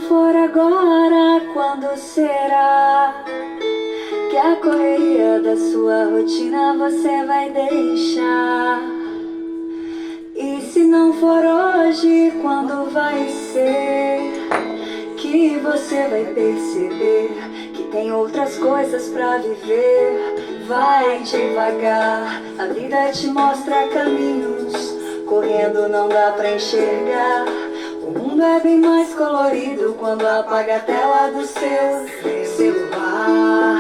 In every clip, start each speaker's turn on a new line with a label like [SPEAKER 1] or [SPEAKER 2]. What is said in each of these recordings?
[SPEAKER 1] for agora, quando será que a correria da sua rotina você vai deixar? E se não for hoje, quando vai ser que você vai perceber que tem outras coisas pra viver? Vai devagar, a vida te mostra caminhos, correndo não dá pra enxergar. O mundo é bem mais colorido quando apaga a tela do seu celular.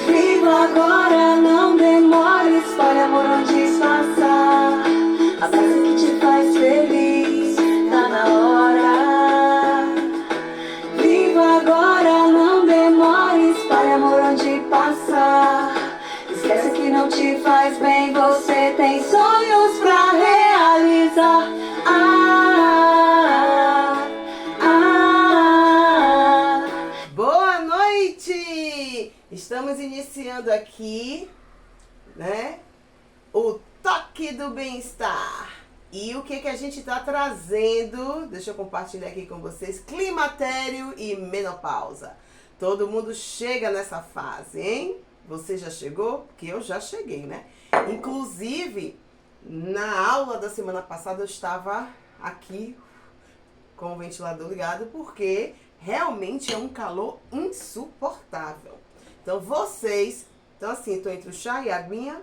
[SPEAKER 1] Viva agora, não demore, espalhe amor onde disfarçar. Abraça o que te faz feliz, tá na hora. Viva agora, não demore, espalhe amor onde passar. Esquece que não te faz bem, você tem sonhos pra realizar.
[SPEAKER 2] Boa noite! Estamos iniciando aqui, né, o Toque do Bem-Estar. E o que a gente tá trazendo? Deixa eu compartilhar aqui com vocês. Climatério e menopausa. Todo mundo chega nessa fase, hein? Você já chegou? Porque eu já cheguei, né? Inclusive, na aula da semana passada eu estava aqui com o ventilador ligado porque realmente é um calor insuportável. Então vocês, assim, tô entre o chá e a aguinha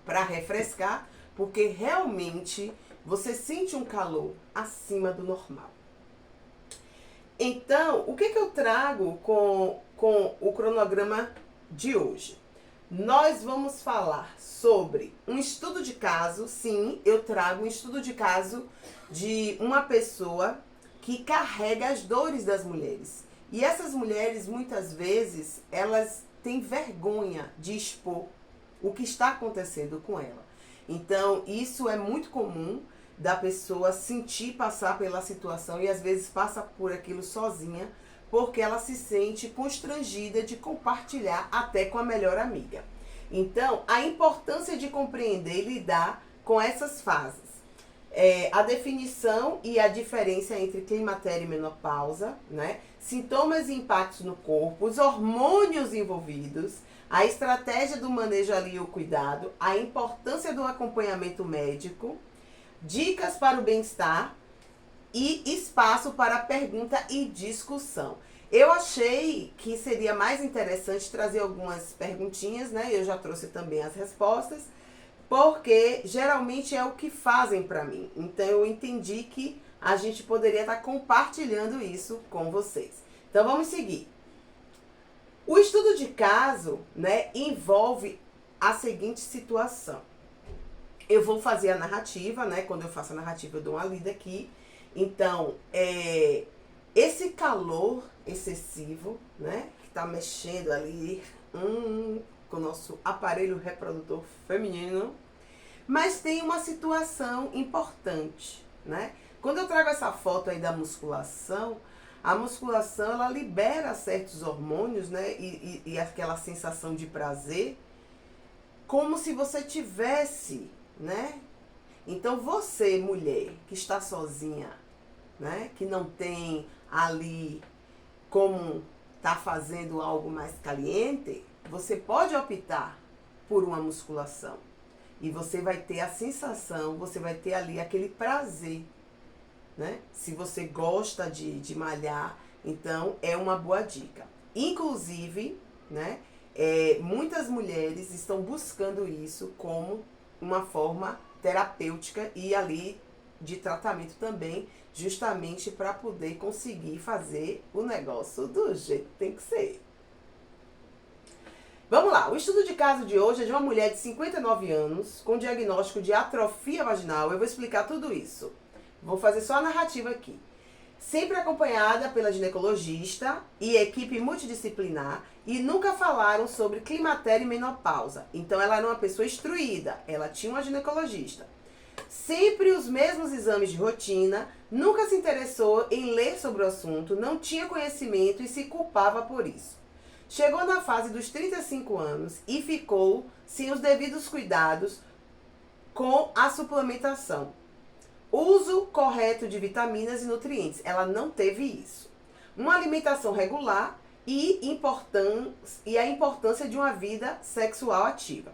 [SPEAKER 2] para refrescar, porque realmente você sente um calor acima do normal. Então, o que eu trago com o cronograma de hoje? Nós vamos falar sobre um estudo de caso. Sim, eu trago um estudo de caso de uma pessoa que carrega as dores das mulheres. E essas mulheres, muitas vezes, elas têm vergonha de expor o que está acontecendo com ela. Então, isso é muito comum da pessoa sentir passar pela situação e às vezes passa por aquilo sozinha, porque ela se sente constrangida de compartilhar até com a melhor amiga. Então, a importância de compreender e lidar com essas fases. A definição e a diferença entre climatério e menopausa, né? Sintomas e impactos no corpo, os hormônios envolvidos, a estratégia do manejo ali e o cuidado, a importância do acompanhamento médico, dicas para o bem-estar e espaço para pergunta e discussão. Eu achei que seria mais interessante trazer algumas perguntinhas, né? Eu já trouxe também as respostas, porque geralmente é o que fazem para mim. Então eu entendi que a gente poderia estar compartilhando isso com vocês. Então vamos seguir. O estudo de caso, né, envolve a seguinte situação. Eu vou fazer a narrativa, né? Quando eu faço a narrativa eu dou uma lida aqui. Então, esse calor excessivo, né, que tá mexendo ali com o nosso aparelho reprodutor feminino, mas tem uma situação importante, né? Quando eu trago essa foto aí da musculação, a musculação ela libera certos hormônios, né, e aquela sensação de prazer, como se você tivesse, né? Então você, mulher, que está sozinha, né, que não tem ali como tá fazendo algo mais caliente, você pode optar por uma musculação. E você vai ter a sensação, você vai ter ali aquele prazer, né? Se você gosta de malhar, então é uma boa dica. Inclusive, né, muitas mulheres estão buscando isso como uma forma terapêutica e ali de tratamento também, justamente para poder conseguir fazer o negócio do jeito que tem que ser. Vamos lá, o estudo de caso de hoje é de uma mulher de 59 anos com diagnóstico de atrofia vaginal. Eu vou explicar tudo isso. Vou fazer só a narrativa aqui. Sempre acompanhada pela ginecologista e equipe multidisciplinar, e nunca falaram sobre climatério e menopausa. Então ela era uma pessoa instruída, ela tinha uma ginecologista. Sempre os mesmos exames de rotina, nunca se interessou em ler sobre o assunto, não tinha conhecimento e se culpava por isso. Chegou na fase dos 35 anos e ficou sem os devidos cuidados com a suplementação. Uso correto de vitaminas e nutrientes. Ela não teve isso. Uma alimentação regular e a importância de uma vida sexual ativa.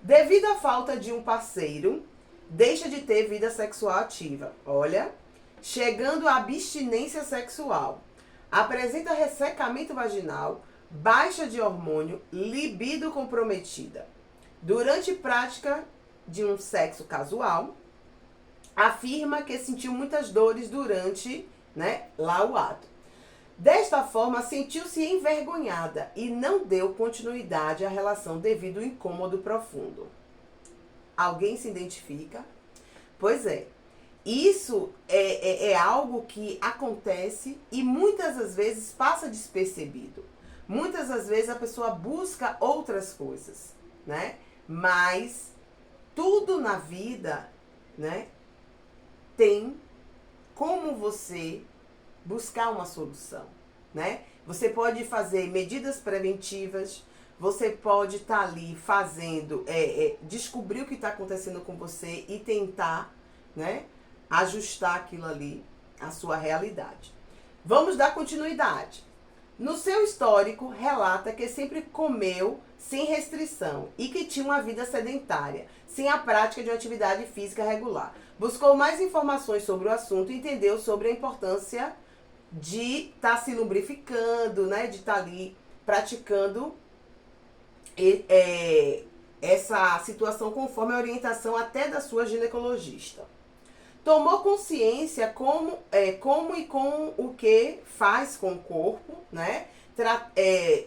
[SPEAKER 2] Devido à falta de um parceiro, deixa de ter vida sexual ativa. Olha, chegando à abstinência sexual. Apresenta ressecamento vaginal, baixa de hormônio, libido comprometida. Durante prática de um sexo casual, afirma que sentiu muitas dores durante, lá o ato. Desta forma, sentiu-se envergonhada e não deu continuidade à relação devido ao incômodo profundo. Alguém se identifica? Pois é. Isso é algo que acontece e muitas das vezes passa despercebido. Muitas das vezes a pessoa busca outras coisas, né? Mas tudo na vida, tem como você buscar uma solução, né? Você pode fazer medidas preventivas, você pode estar ali fazendo, descobrir o que está acontecendo com você e tentar, ajustar aquilo ali à sua realidade. Vamos dar continuidade. No seu histórico, relata que sempre comeu sem restrição e que tinha uma vida sedentária, sem a prática de uma atividade física regular. Buscou mais informações sobre o assunto e entendeu sobre a importância de estar se lubrificando, de estar ali praticando essa situação conforme a orientação até da sua ginecologista. Tomou consciência como e com o que faz com o corpo,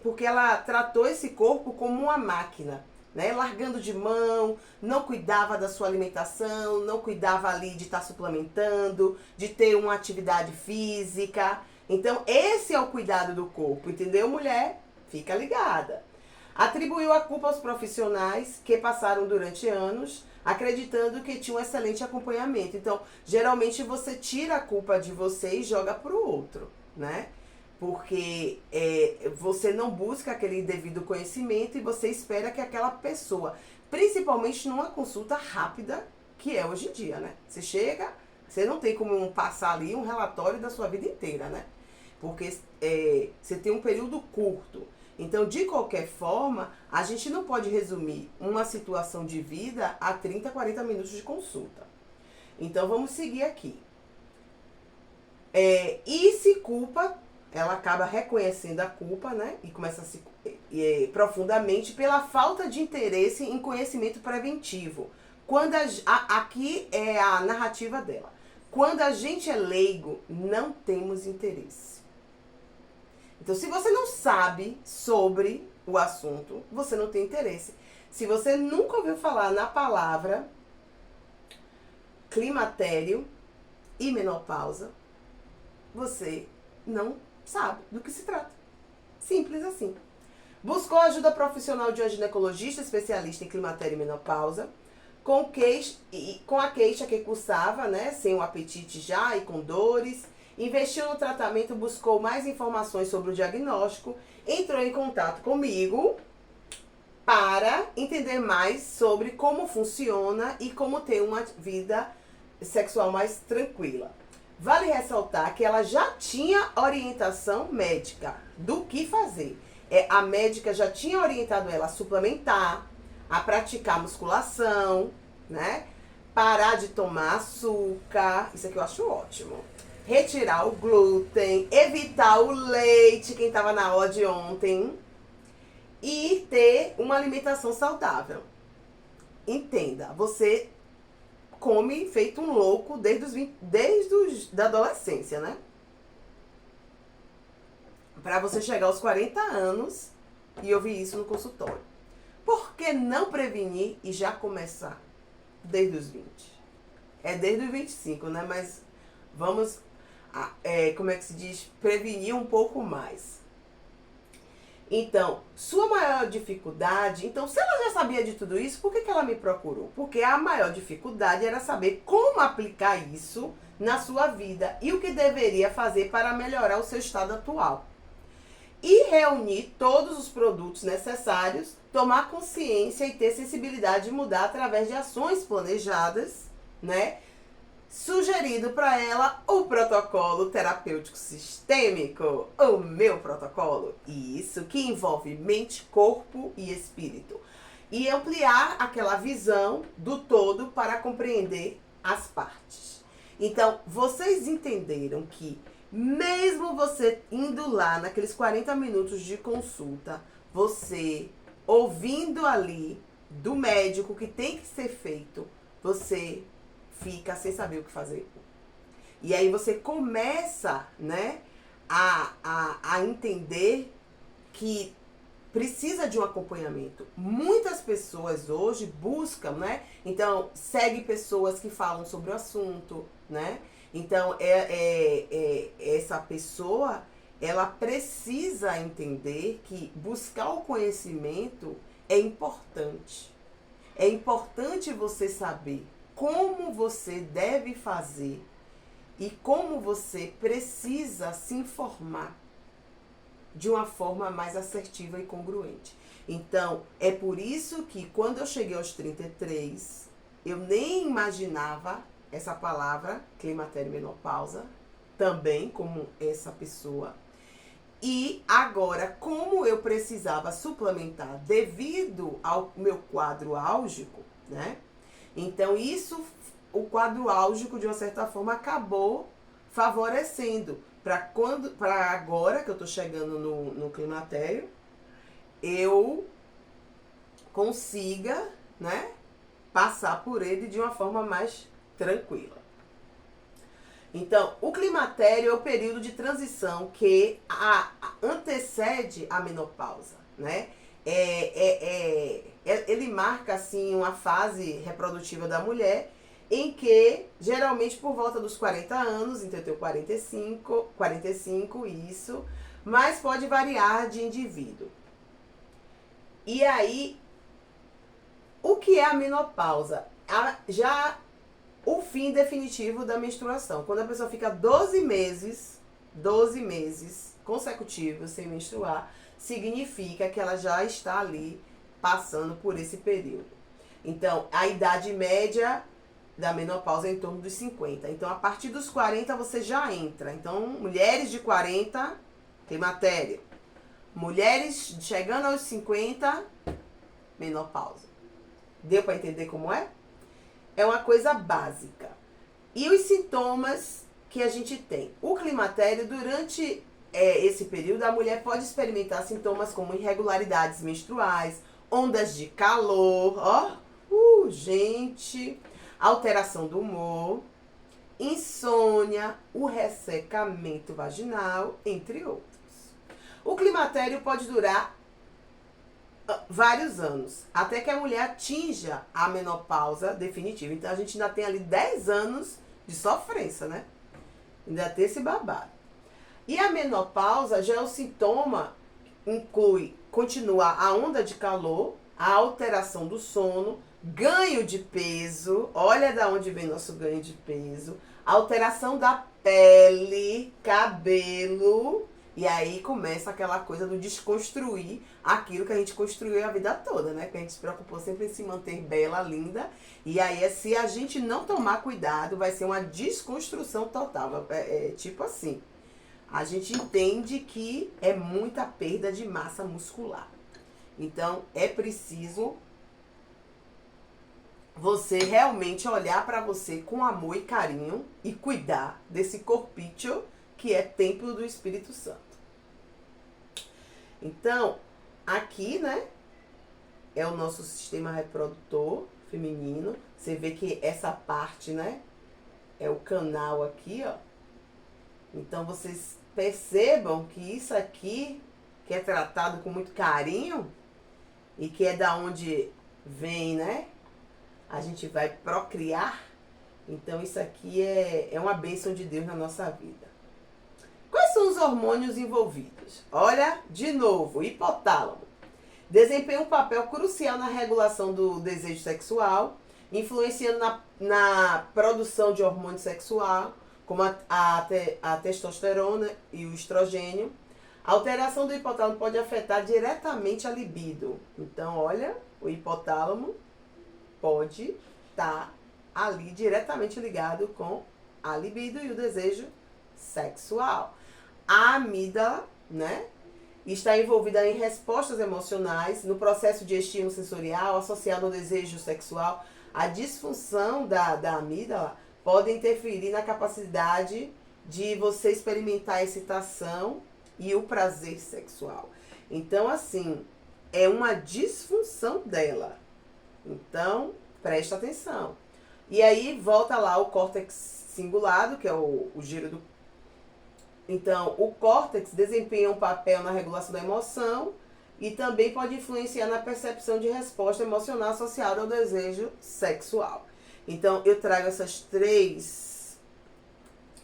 [SPEAKER 2] porque ela tratou esse corpo como uma máquina, largando de mão, não cuidava da sua alimentação, não cuidava ali de estar suplementando, de ter uma atividade física. Então, esse é o cuidado do corpo, entendeu, mulher? Fica ligada. Atribuiu a culpa aos profissionais que passaram durante anos, acreditando que tinha um excelente acompanhamento. Então, geralmente você tira a culpa de você e joga para o outro, Porque você não busca aquele devido conhecimento e você espera que aquela pessoa, principalmente numa consulta rápida, que é hoje em dia, Você chega, você não tem como passar ali um relatório da sua vida inteira, Porque você tem um período curto. Então, de qualquer forma, a gente não pode resumir uma situação de vida a 30, 40 minutos de consulta. Então, vamos seguir aqui. E se culpa, ela acaba reconhecendo a culpa, E começa a se profundamente pela falta de interesse em conhecimento preventivo. Quando aqui é a narrativa dela. Quando a gente é leigo, não temos interesse. Então, se você não sabe sobre o assunto, você não tem interesse. Se você nunca ouviu falar na palavra climatério e menopausa, você não sabe do que se trata. Simples assim. Buscou ajuda profissional de um ginecologista especialista em climatério e menopausa, com a queixa que cursava, sem o apetite já e com dores. Investiu no tratamento, buscou mais informações sobre o diagnóstico, entrou em contato comigo para entender mais sobre como funciona e como ter uma vida sexual mais tranquila. Vale ressaltar que ela já tinha orientação médica do que fazer. A médica já tinha orientado ela a suplementar, a praticar musculação, parar de tomar açúcar, isso aqui eu acho ótimo. Retirar o glúten, evitar o leite, quem estava na aula de ontem, e ter uma alimentação saudável. Entenda, você come feito um louco desde da adolescência, Para você chegar aos 40 anos e ouvir isso no consultório. Por que não prevenir e já começar desde os 20? É desde os 25, Mas vamos... como é que se diz? Prevenir um pouco mais. Então, sua maior dificuldade... Então, se ela já sabia de tudo isso, por que ela me procurou? Porque a maior dificuldade era saber como aplicar isso na sua vida e o que deveria fazer para melhorar o seu estado atual. E reunir todos os produtos necessários, tomar consciência e ter sensibilidade de mudar através de ações planejadas, sugerido para ela o protocolo terapêutico sistêmico, o meu protocolo. Isso que envolve mente, corpo e espírito. E ampliar aquela visão do todo para compreender as partes. Então, vocês entenderam que mesmo você indo lá naqueles 40 minutos de consulta, você ouvindo ali do médico que tem que ser feito, você fica sem saber o que fazer. E aí você começa, né, a entender que precisa de um acompanhamento. Muitas pessoas hoje buscam, né? Então, segue pessoas que falam sobre o assunto, né? Então, essa pessoa, ela precisa entender que buscar o conhecimento é importante. É importante você saber como você deve fazer e como você precisa se informar de uma forma mais assertiva e congruente. Então, é por isso que quando eu cheguei aos 33, eu nem imaginava essa palavra, climatério e menopausa, também como essa pessoa. E agora, como eu precisava suplementar devido ao meu quadro álgico, né? Então, o quadro álgico, de uma certa forma, acabou favorecendo para agora que eu tô chegando no climatério, eu consiga, né, passar por ele de uma forma mais tranquila. Então, o climatério é o período de transição que antecede a menopausa, né? Ele marca, assim, uma fase reprodutiva da mulher em que, geralmente, por volta dos 40 anos, então eu tenho 45, isso, mas pode variar de indivíduo. E aí, o que é a menopausa? Já o fim definitivo da menstruação. Quando a pessoa fica 12 meses consecutivos sem menstruar, significa que ela já está ali passando por esse período. Então, a idade média da menopausa é em torno dos 50. Então, a partir dos 40 você já entra. Então, mulheres de 40, climatério. Mulheres chegando aos 50, menopausa. Deu para entender como é? É uma coisa básica. E os sintomas que a gente tem? O climatério, durante esse período, a mulher pode experimentar sintomas como irregularidades menstruais, ondas de calor, gente, alteração do humor, insônia, o ressecamento vaginal, entre outros. O climatério pode durar vários anos, até que a mulher atinja a menopausa definitiva. Então a gente ainda tem ali 10 anos de sofrência, né? Ainda tem esse babado. E a menopausa já é o sintoma, continua a onda de calor, a alteração do sono, ganho de peso, olha da onde vem nosso ganho de peso, alteração da pele, cabelo, e aí começa aquela coisa do desconstruir aquilo que a gente construiu a vida toda, né? Que a gente se preocupou sempre em se manter bela, linda, e aí se a gente não tomar cuidado, vai ser uma desconstrução total, tipo assim, a gente entende que é muita perda de massa muscular. Então, é preciso você realmente olhar para você com amor e carinho e cuidar desse corpício que é templo do Espírito Santo. Então, aqui, né, é o nosso sistema reprodutor feminino. Você vê que essa parte, né, é o canal aqui, ó. Então, vocês percebam que isso aqui, que é tratado com muito carinho e que é da onde vem, né, a gente vai procriar. Então, isso aqui é uma bênção de Deus na nossa vida. Quais são os hormônios envolvidos? Olha, de novo, o hipotálamo. Desempenha um papel crucial na regulação do desejo sexual, influenciando na produção de hormônio sexual, como a testosterona e o estrogênio. A alteração do hipotálamo pode afetar diretamente a libido. Então, olha, o hipotálamo pode estar ali diretamente ligado com a libido e o desejo sexual. A amígdala, né, está envolvida em respostas emocionais, no processo de estímulo sensorial associado ao desejo sexual. A disfunção da amígdala pode interferir na capacidade de você experimentar a excitação e o prazer sexual. Então, assim, é uma disfunção dela. Então, presta atenção. E aí, volta lá o córtex cingulado, que é o giro do... Então, o córtex desempenha um papel na regulação da emoção e também pode influenciar na percepção de resposta emocional associada ao desejo sexual. Então, eu trago essas 3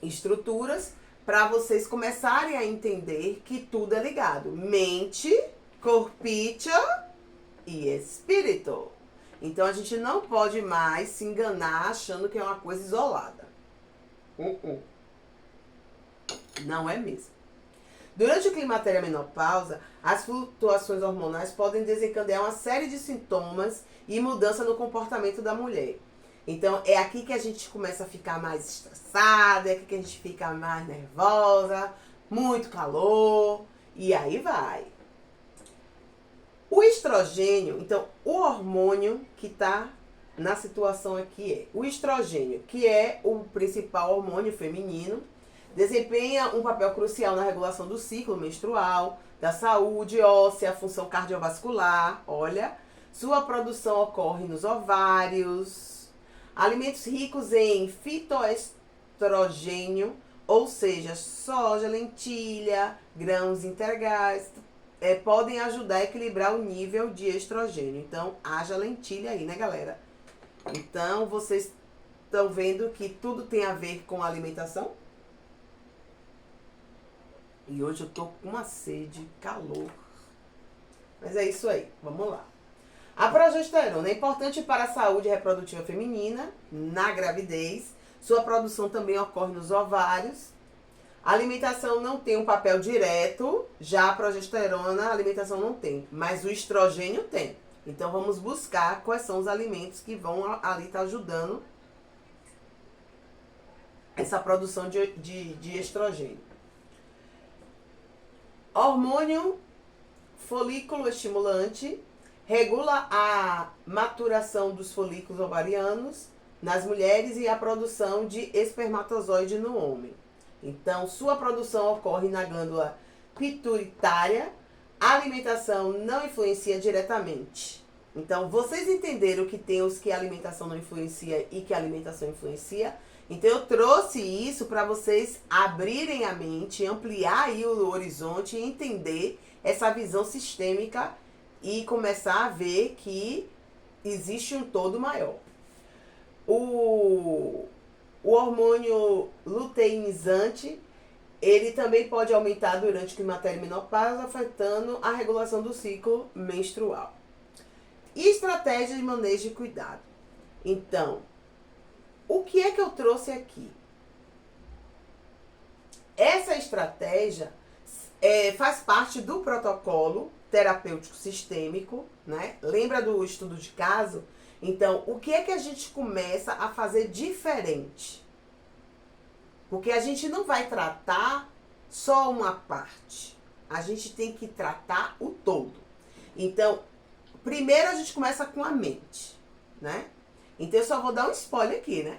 [SPEAKER 2] estruturas para vocês começarem a entender que tudo é ligado. Mente, corpício e espírito. Então, a gente não pode mais se enganar achando que é uma coisa isolada. Não é mesmo. Durante o climatério e a menopausa, as flutuações hormonais podem desencadear uma série de sintomas e mudança no comportamento da mulher. Então, é aqui que a gente começa a ficar mais estressada, é aqui que a gente fica mais nervosa, muito calor, e aí vai. O estrogênio, então, o hormônio que está na situação aqui é o estrogênio, que é o principal hormônio feminino, desempenha um papel crucial na regulação do ciclo menstrual, da saúde óssea, função cardiovascular, olha, sua produção ocorre nos ovários. Alimentos ricos em fitoestrogênio, ou seja, soja, lentilha, grãos integrais, podem ajudar a equilibrar o nível de estrogênio. Então, haja lentilha aí, né, galera? Então, vocês estão vendo que tudo tem a ver com a alimentação? E hoje eu tô com uma sede, calor. Mas é isso aí, vamos lá. A progesterona é importante para a saúde reprodutiva feminina, na gravidez. Sua produção também ocorre nos ovários. A alimentação não tem um papel direto, já a progesterona, a alimentação não tem, mas o estrogênio tem. Então vamos buscar quais são os alimentos que vão ali estar ajudando essa produção de estrogênio. Hormônio folículo estimulante regula a maturação dos folículos ovarianos nas mulheres e a produção de espermatozoide no homem. Então, sua produção ocorre na glândula pituitária. A alimentação não influencia diretamente. Então, vocês entenderam que tem os que a alimentação não influencia e que a alimentação influencia? Então, eu trouxe isso para vocês abrirem a mente, ampliar aí o horizonte e entender essa visão sistêmica e começar a ver que existe um todo maior. O hormônio luteinizante, ele também pode aumentar durante o climatério e menopausa, afetando a regulação do ciclo menstrual. E estratégia de manejo e cuidado. Então, o que é que eu trouxe aqui? Essa estratégia faz parte do protocolo terapêutico sistêmico, né? Lembra do estudo de caso? Então, o que é que a gente começa a fazer diferente? Porque a gente não vai tratar só uma parte. A gente tem que tratar o todo. Então, primeiro a gente começa com a mente, né? Então, eu só vou dar um spoiler aqui, né?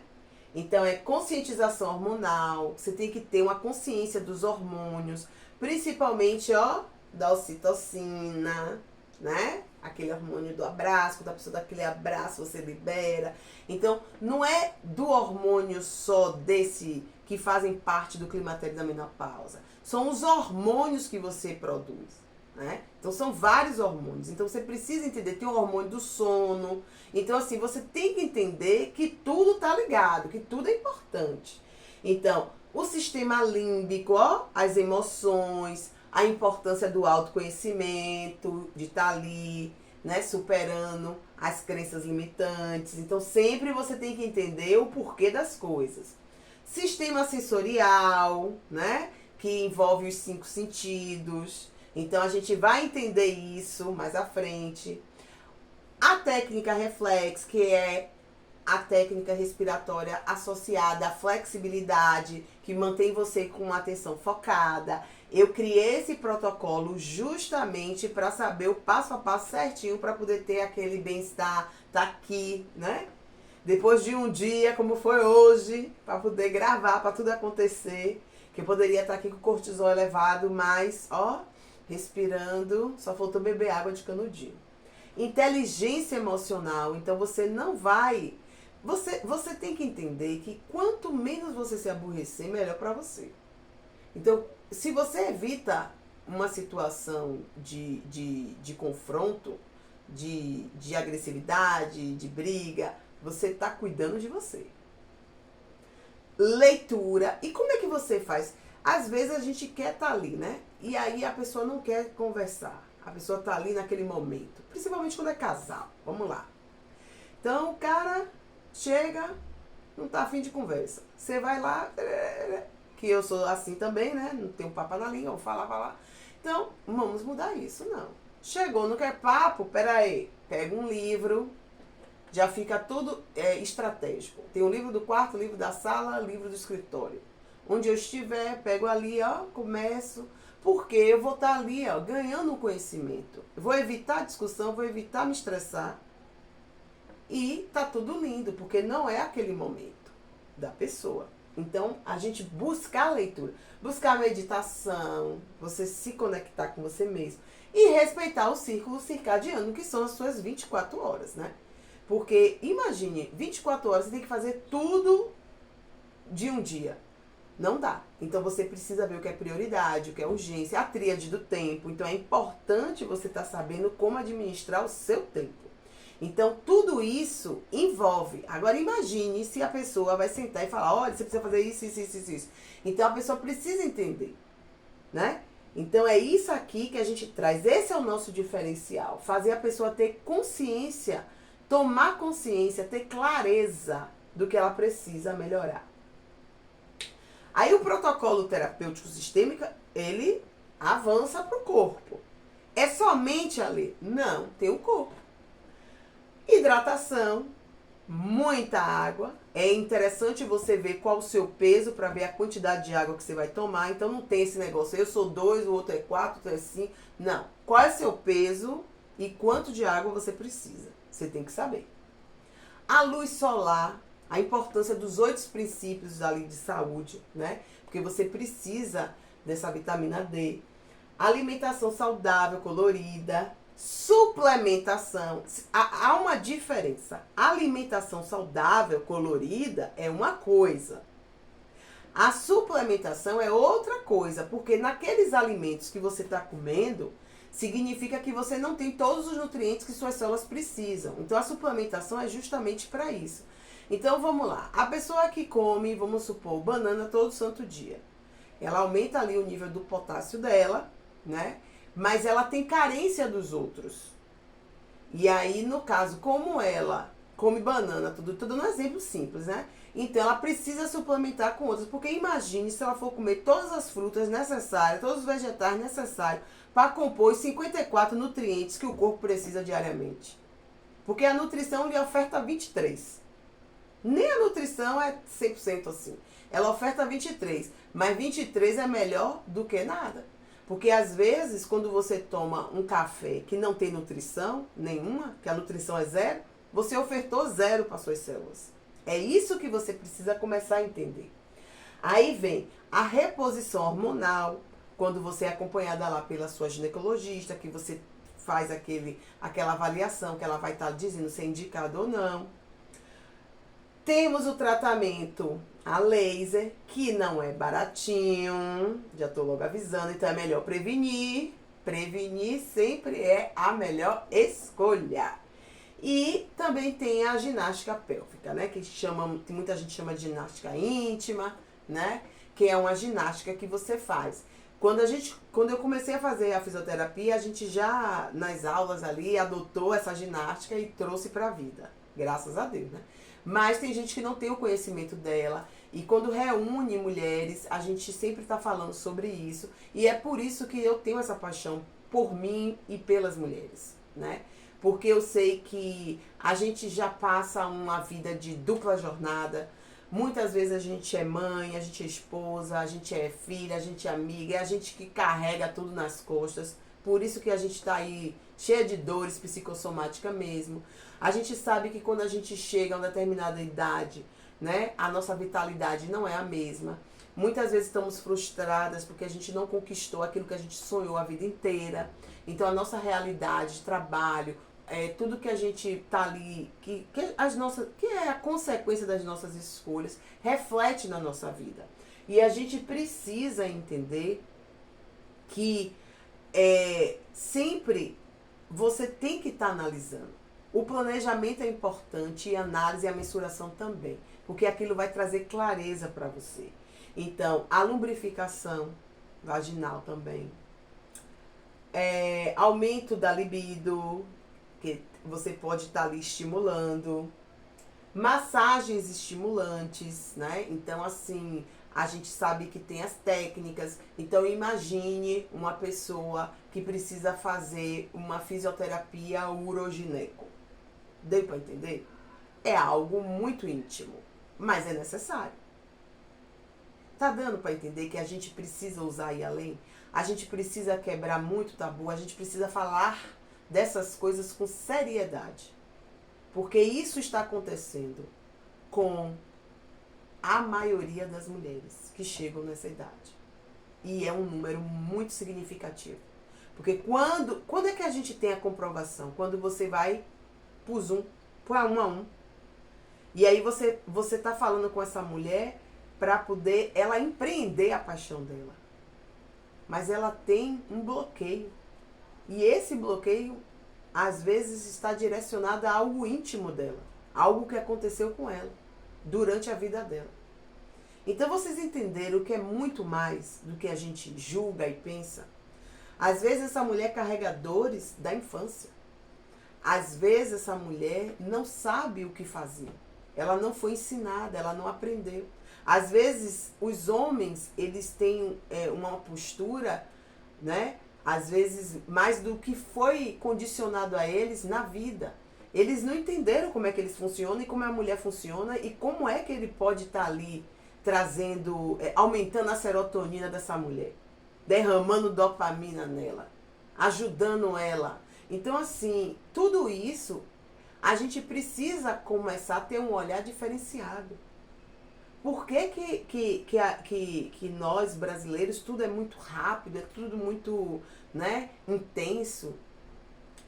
[SPEAKER 2] Então, é conscientização hormonal. Você tem que ter uma consciência dos hormônios. Principalmente, ó, da ocitocina, né? Aquele hormônio do abraço, quando a pessoa dá aquele abraço, você libera. Então, não é do hormônio só desse que fazem parte do climatério da menopausa. São os hormônios que você produz, né? Então, são vários hormônios. Então, você precisa entender, tem o hormônio do sono. Então, assim, você tem que entender que tudo tá ligado, que tudo é importante. Então, o sistema límbico, ó, as emoções, a importância do autoconhecimento, de estar ali, né, superando as crenças limitantes. Então, sempre você tem que entender o porquê das coisas. Sistema sensorial, né, que envolve os 5 sentidos. Então, a gente vai entender isso mais à frente. A técnica reflex, que é a técnica respiratória associada à flexibilidade, que mantém você com uma atenção focada. Eu criei esse protocolo justamente para saber o passo a passo certinho para poder ter aquele bem-estar, tá aqui, né? Depois de um dia, como foi hoje, para poder gravar, para tudo acontecer, que eu poderia estar aqui com o cortisol elevado, mas, ó, respirando, só faltou beber água de canudinho. Inteligência emocional, então você não vai... Você tem que entender que quanto menos você se aborrecer, melhor para você. Então, se você evita uma situação de confronto, de agressividade, de briga, você está cuidando de você. Leitura. E como é que você faz? Às vezes a gente quer estar ali, né? E aí a pessoa não quer conversar. A pessoa está ali naquele momento. Principalmente quando é casal. Vamos lá. Então o cara chega, não está afim de conversa. Você vai lá, que eu sou assim também, né? Não tenho papo na língua, vou falar. Então, vamos mudar isso, não. Chegou, não quer papo? Peraí. Pega um livro. Já fica tudo estratégico. Tem o livro do quarto, livro da sala, livro do escritório. Onde eu estiver, pego ali, ó, começo. Porque eu vou estar ali, ó, ganhando um conhecimento. Eu vou evitar discussão, vou evitar me estressar. E tá tudo lindo, porque não é aquele momento da pessoa. Então, a gente buscar a leitura, buscar a meditação, você se conectar com você mesmo. E respeitar o círculo circadiano, que são as suas 24 horas, né? Porque, imagine, 24 horas você tem que fazer tudo de um dia. Não dá. Então, você precisa ver o que é prioridade, o que é urgência, a tríade do tempo. Então, é importante você estar sabendo como administrar o seu tempo. Então, tudo isso envolve. Agora, imagine se a pessoa vai sentar e falar, olha, você precisa fazer isso. Então, a pessoa precisa entender, né? Então, é isso aqui que a gente traz. Esse é o nosso diferencial. Fazer a pessoa ter consciência, tomar consciência, ter clareza do que ela precisa melhorar. Aí o protocolo terapêutico sistêmico, ele avança para o corpo. É somente ali? Não, tem o corpo. Hidratação, muita água. É interessante você ver qual o seu peso para ver a quantidade de água que você vai tomar. Então não tem esse negócio, eu sou 2, o outro é 4, o outro é 5. Não. Qual é o seu peso e quanto de água você precisa? Você tem que saber. A luz solar, a importância dos 8 princípios ali de saúde, né? Porque você precisa dessa vitamina D. Alimentação saudável, colorida. Suplementação. Há uma diferença. Alimentação saudável, colorida, é uma coisa. A suplementação é outra coisa, porque naqueles alimentos que você está comendo, significa que você não tem todos os nutrientes que suas células precisam. Então, a suplementação é justamente para isso. Então, vamos lá. A pessoa que come, vamos supor, banana todo santo dia, ela aumenta ali o nível do potássio dela, né? Mas ela tem carência dos outros. E aí, no caso, como ela come banana, tudo um exemplo simples, né? Então, ela precisa suplementar com outras. Porque imagine se ela for comer todas as frutas necessárias, todos os vegetais necessários para compor os 54 nutrientes que o corpo precisa diariamente. Porque a nutrição lhe oferta 23. Nem a nutrição é 100% assim. Ela oferta 23. Mas 23 é melhor do que nada. Porque às vezes, quando você toma um café que não tem nutrição nenhuma, que a nutrição é 0, você ofertou 0 para suas células. É isso que você precisa começar a entender. Aí vem a reposição hormonal, quando você é acompanhada lá pela sua ginecologista, que você faz aquela avaliação, que ela vai estar dizendo se é indicado ou não. Temos o tratamento a laser, que não é baratinho, já estou logo avisando, então é melhor prevenir. Prevenir sempre é a melhor escolha. E também tem a ginástica pélvica, né? Que muita gente chama de ginástica íntima, né? Que é uma ginástica que você faz. Quando eu comecei a fazer a fisioterapia, a gente já, nas aulas ali, adotou essa ginástica e trouxe para a vida. Graças a Deus, né? Mas tem gente que não tem o conhecimento dela. E quando reúne mulheres, a gente sempre está falando sobre isso. E é por isso que eu tenho essa paixão por mim e pelas mulheres, né? porque eu sei que a gente já passa uma vida de dupla jornada. Muitas vezes a gente é mãe, a gente é esposa, a gente é filha, a gente é amiga, é a gente que carrega tudo nas costas. Por isso que a gente está aí cheia de dores psicossomáticas mesmo. A gente sabe que quando a gente chega a uma determinada idade, né, a nossa vitalidade não é a mesma. Muitas vezes estamos frustradas porque a gente não conquistou aquilo que a gente sonhou a vida inteira. Então a nossa realidade de trabalho, tudo que a gente tá ali, que é a consequência das nossas escolhas, reflete na nossa vida. E a gente precisa entender que sempre você tem que estar analisando. O planejamento é importante e a análise e a mensuração também, porque aquilo vai trazer clareza para você. Então, a lubrificação vaginal também. Aumento da libido, que você pode estar ali estimulando. Massagens estimulantes, né? Então, assim, a gente sabe que tem as técnicas. Então, imagine uma pessoa que precisa fazer uma fisioterapia urogineco. Deu para entender? É algo muito íntimo, mas é necessário. Tá dando para entender que a gente precisa usar e além? A gente precisa quebrar muito tabu, a gente precisa falar dessas coisas com seriedade. Porque isso está acontecendo com a maioria das mulheres que chegam nessa idade. E é um número muito significativo. Porque quando é que a gente tem a comprovação? Quando você vai pro Zoom, pro 1 a 1. E aí você tá falando com essa mulher para poder ela empreender a paixão dela. Mas ela tem um bloqueio. E esse bloqueio, às vezes, está direcionado a algo íntimo dela. Algo que aconteceu com ela, durante a vida dela. Então, vocês entenderam que é muito mais do que a gente julga e pensa. Às vezes, essa mulher carrega dores da infância. Às vezes, essa mulher não sabe o que fazer. Ela não foi ensinada, ela não aprendeu. Às vezes, os homens, eles têm uma postura, né? Às vezes, mais do que foi condicionado a eles na vida. Eles não entenderam como é que eles funcionam e como a mulher funciona e como é que ele pode estar ali trazendo, aumentando a serotonina dessa mulher, derramando dopamina nela, ajudando ela. Então, assim, tudo isso, a gente precisa começar a ter um olhar diferenciado. Por que nós, brasileiros, tudo é muito rápido, é tudo muito, né, intenso?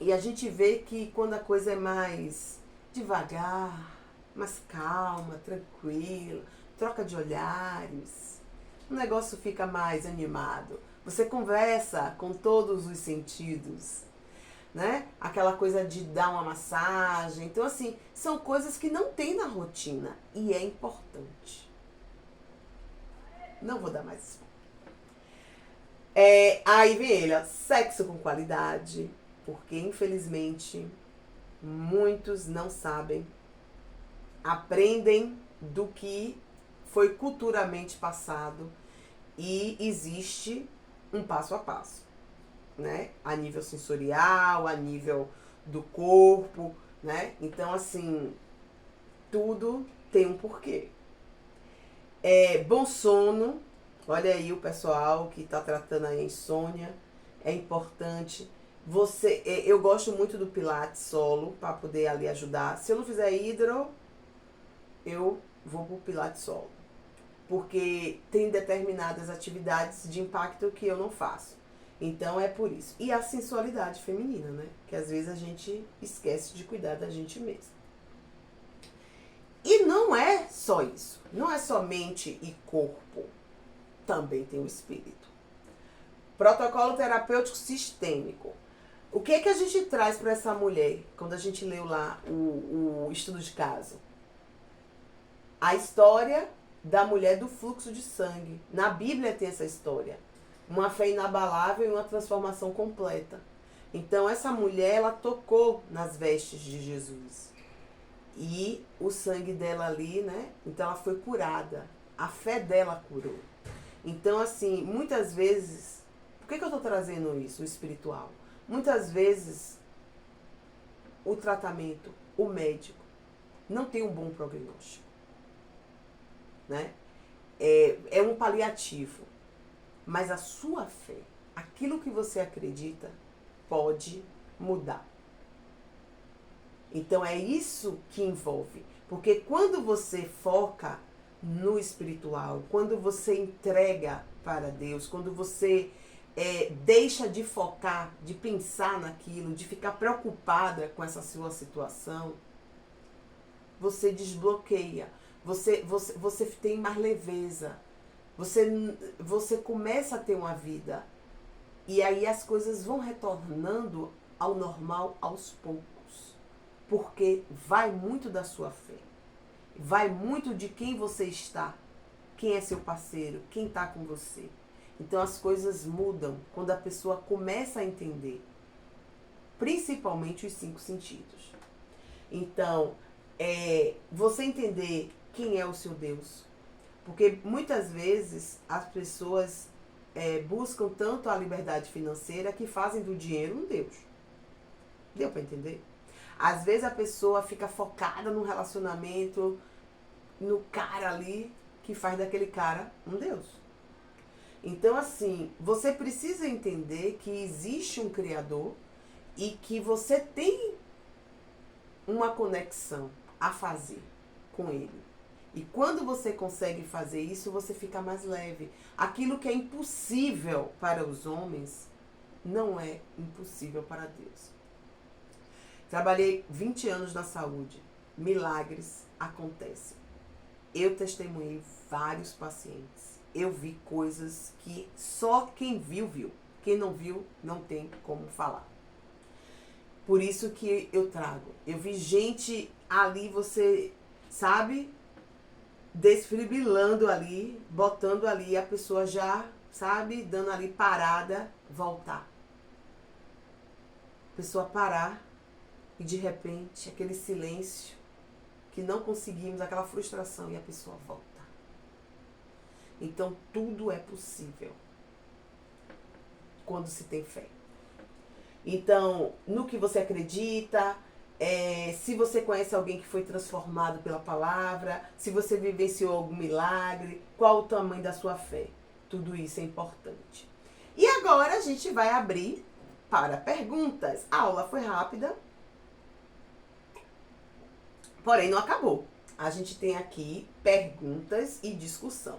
[SPEAKER 2] E a gente vê que quando a coisa é mais devagar, mais calma, tranquila, troca de olhares, o negócio fica mais animado. Você conversa com todos os sentidos, né? Aquela coisa de dar uma massagem. Então, assim, são coisas que não tem na rotina e é importante. Não vou dar mais isso. Aí vem ele, ó, sexo com qualidade, porque infelizmente muitos não sabem, aprendem do que foi culturalmente passado e existe um passo a passo, né? A nível sensorial, a nível do corpo, né? Então, assim, tudo tem um porquê. Bom sono, olha aí o pessoal que está tratando a insônia, é importante. Eu gosto muito do Pilates solo, para poder ali ajudar. Se eu não fizer hidro, eu vou pro Pilates solo. Porque tem determinadas atividades de impacto que eu não faço. Então é por isso. E a sensualidade feminina, né? Que às vezes a gente esquece de cuidar da gente mesma. E não é só isso. Não é só mente e corpo. Também tem o espírito. Protocolo terapêutico sistêmico. O que é que a gente traz para essa mulher quando a gente leu lá o estudo de caso? A história da mulher do fluxo de sangue. Na Bíblia tem essa história. Uma fé inabalável e uma transformação completa. Então essa mulher, ela tocou nas vestes de Jesus. E o sangue dela ali, né? Então ela foi curada. A fé dela curou. Então, assim, muitas vezes... Por que eu estou trazendo isso, o espiritual? Muitas vezes o tratamento, o médico, não tem um bom prognóstico, né? É um paliativo. Mas a sua fé, aquilo que você acredita, pode mudar. Então é isso que envolve. Porque quando você foca no espiritual, quando você entrega para Deus, quando você deixa de focar, de pensar naquilo, de ficar preocupada com essa sua situação, você desbloqueia, você tem mais leveza, você começa a ter uma vida. E aí as coisas vão retornando ao normal aos poucos. Porque vai muito da sua fé. Vai muito de quem você está. Quem é seu parceiro, quem está com você. Então as coisas mudam quando a pessoa começa a entender. Principalmente os 5 sentidos. Então, você entender quem é o seu Deus. Porque muitas vezes as pessoas buscam tanto a liberdade financeira que fazem do dinheiro um Deus. Deu para entender? Às vezes a pessoa fica focada no relacionamento, no cara ali, que faz daquele cara um Deus. Então, assim, você precisa entender que existe um Criador e que você tem uma conexão a fazer com Ele. E quando você consegue fazer isso, você fica mais leve. Aquilo que é impossível para os homens, não é impossível para Deus. Trabalhei 20 anos na saúde. Milagres acontecem. Eu testemunhei vários pacientes. Eu vi coisas que só quem viu, viu. Quem não viu, não tem como falar. Por isso que eu trago. Eu vi gente ali, você sabe, desfibrilando ali, botando ali, a pessoa já, sabe, dando ali parada, voltar. A pessoa parar e de repente aquele silêncio que não conseguimos, aquela frustração e a pessoa volta. Então tudo é possível quando se tem fé. Então, no que você acredita, se você conhece alguém que foi transformado pela palavra, se você vivenciou algum milagre, qual o tamanho da sua fé? Tudo isso é importante. E agora a gente vai abrir para perguntas. A aula foi rápida, porém não acabou. A gente tem aqui perguntas e discussão.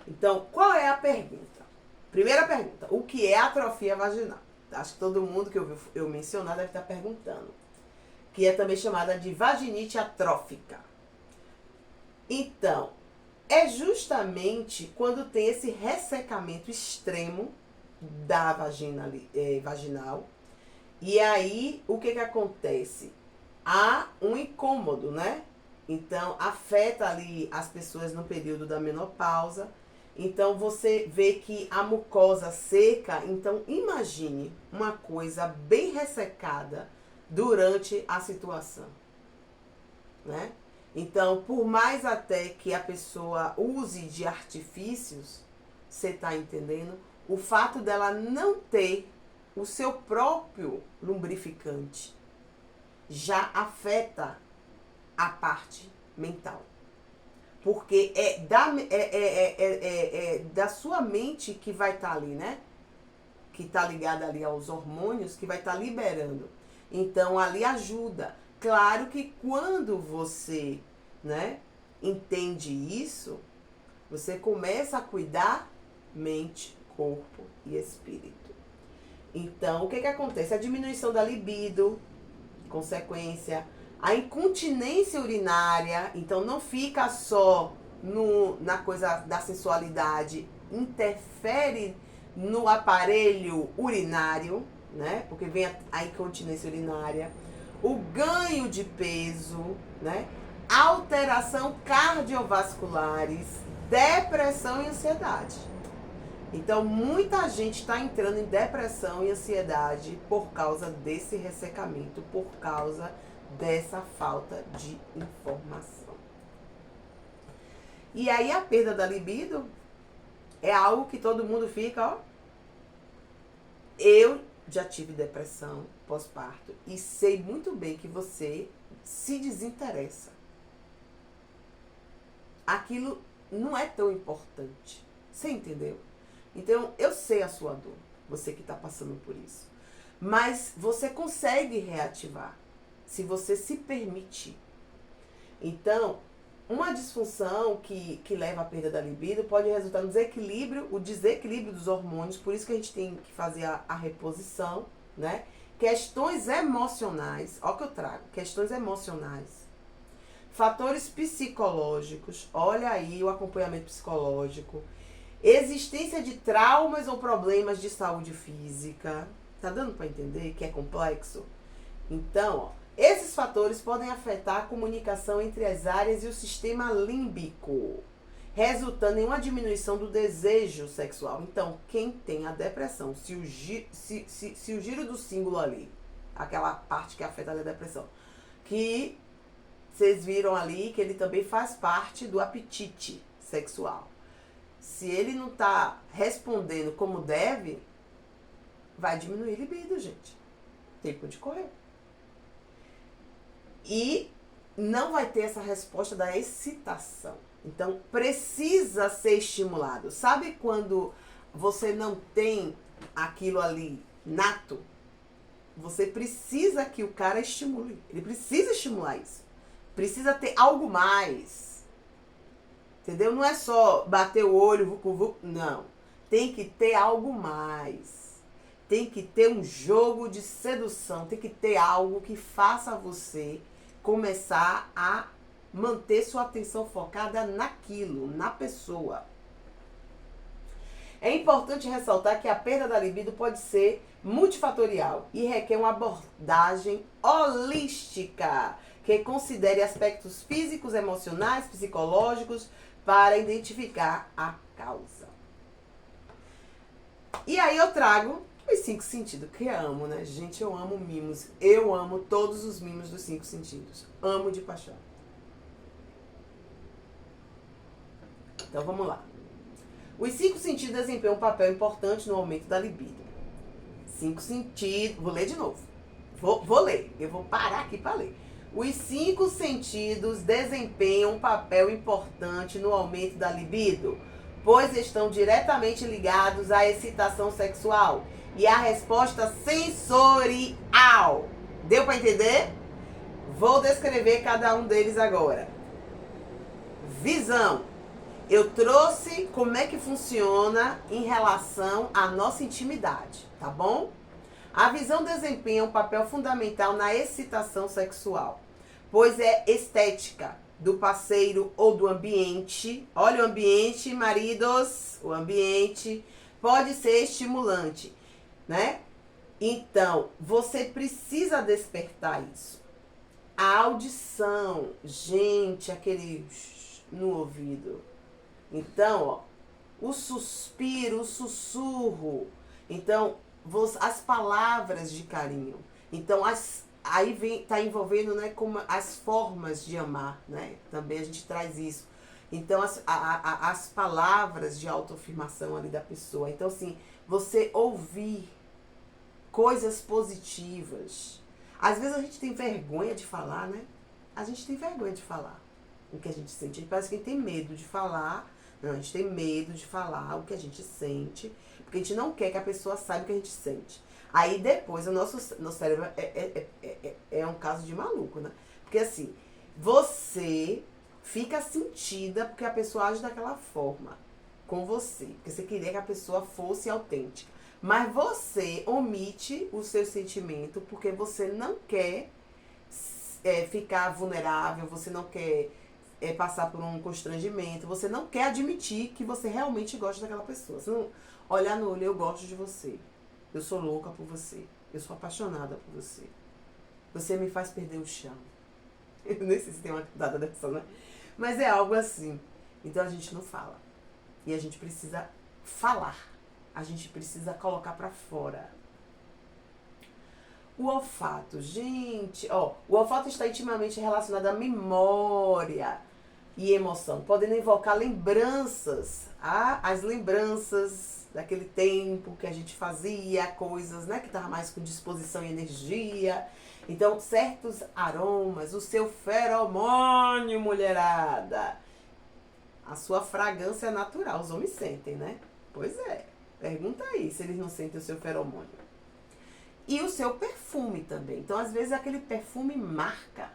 [SPEAKER 2] Então, qual é a pergunta? Primeira pergunta, o que é atrofia vaginal? Acho que todo mundo que ouviu eu mencionar deve estar perguntando. Que é também chamada de vaginite atrófica. Então, é justamente quando tem esse ressecamento extremo da vagina, vaginal. E aí, o que acontece? Há um incômodo, né? Então, afeta ali as pessoas no período da menopausa. Então, você vê que a mucosa seca. Então, imagine uma coisa bem ressecada durante a situação, né? Então, por mais até que a pessoa use de artifícios, você está entendendo? O fato dela não ter o seu próprio lubrificante já afeta a parte mental. Porque é da sua mente que vai estar ali, né? Que está ligada ali aos hormônios, que vai estar liberando. Então, ali ajuda. Claro que quando você, né, entende isso, você começa a cuidar mente, corpo e espírito. Então, o que acontece? A diminuição da libido, consequência, a incontinência urinária, então não fica só na coisa da sensualidade, interfere no aparelho urinário, né? Porque vem a incontinência urinária, o ganho de peso, né? Alteração cardiovasculares, depressão e ansiedade. Então, muita gente está entrando em depressão e ansiedade por causa desse ressecamento, por causa dessa falta de informação. E aí, a perda da libido é algo que todo mundo fica, ó. Eu já tive depressão pós-parto e sei muito bem que você se desinteressa. Aquilo não é tão importante. Você entendeu? Então, eu sei a sua dor, você que está passando por isso. Mas você consegue reativar, se você se permitir. Então, uma disfunção que leva à perda da libido pode resultar no desequilíbrio, o desequilíbrio dos hormônios, por isso que a gente tem que fazer a reposição, né? Questões emocionais, olha o que eu trago, questões emocionais, fatores psicológicos, olha aí o acompanhamento psicológico, existência de traumas ou problemas de saúde física, tá dando para entender que é complexo? Então, ó, esses fatores podem afetar a comunicação entre as áreas e o sistema límbico, resultando em uma diminuição do desejo sexual. Então, quem tem a depressão, se o giro do símbolo ali, aquela parte que afeta a depressão, que vocês viram ali que ele também faz parte do apetite sexual. Se ele não está respondendo como deve, vai diminuir a libido, gente. Tempo de correr. E não vai ter essa resposta da excitação. Então, precisa ser estimulado. Sabe quando você não tem aquilo ali nato? Você precisa que o cara estimule. Ele precisa estimular isso. Precisa ter algo mais. Entendeu? Não é só bater o olho, vucu, vucu. Não. Tem que ter algo mais. Tem que ter um jogo de sedução. Tem que ter algo que faça você começar a manter sua atenção focada naquilo, na pessoa. É importante ressaltar que a perda da libido pode ser multifatorial e requer uma abordagem holística que considere aspectos físicos, emocionais, psicológicos para identificar a causa. E aí eu trago os 5 sentidos, que eu amo, né? Gente, eu amo mimos. Eu amo todos os mimos dos 5 sentidos. Amo de paixão. Então, vamos lá. Os 5 sentidos desempenham um papel importante no aumento da libido. 5 sentidos... Vou ler de novo. Vou ler. Eu vou parar aqui para ler. Os 5 sentidos desempenham um papel importante no aumento da libido, pois estão diretamente ligados à excitação sexual e à resposta sensorial. Deu para entender? Vou descrever cada um deles agora. Visão. Eu trouxe como é que funciona em relação à nossa intimidade, tá bom? A visão desempenha um papel fundamental na excitação sexual, pois é estética do parceiro ou do ambiente. Olha o ambiente, maridos, o ambiente pode ser estimulante, né? Então, você precisa despertar isso. A audição, gente, aquele no ouvido. Então, ó, o suspiro, o sussurro. Então, as palavras de carinho. Então, aí vem, tá envolvendo, né, como as formas de amar, né? Também a gente traz isso. Então, as palavras de autoafirmação ali da pessoa. Então, assim, você ouvir coisas positivas. Às vezes a gente tem vergonha de falar, né? A gente tem vergonha de falar o que a gente sente. A gente parece que tem medo de falar. Não, a gente tem medo de falar o que a gente sente, porque a gente não quer que a pessoa saiba o que a gente sente. Aí depois o nosso cérebro é um caso de maluco, né? Porque assim, você fica sentida porque a pessoa age daquela forma com você, porque você queria que a pessoa fosse autêntica. Mas você omite o seu sentimento porque você não quer ficar vulnerável, você não quer passar por um constrangimento, você não quer admitir que você realmente gosta daquela pessoa. Você não olhar no olho, eu gosto de você, eu sou louca por você, eu sou apaixonada por você, você me faz perder o chão. Eu nem sei se tem uma data dessa, né? Mas é algo assim. Então a gente não fala. E a gente precisa falar. A gente precisa colocar pra fora. O olfato, gente, ó, o olfato está intimamente relacionado à memória e emoção, podendo invocar lembranças, as lembranças daquele tempo que a gente fazia coisas, né, que estava mais com disposição e energia. Então, certos aromas, o seu feromônio, mulherada, a sua fragrância é natural, os homens sentem, né? Pois é, pergunta aí se eles não sentem o seu feromônio. E o seu perfume também. Então, às vezes, aquele perfume marca.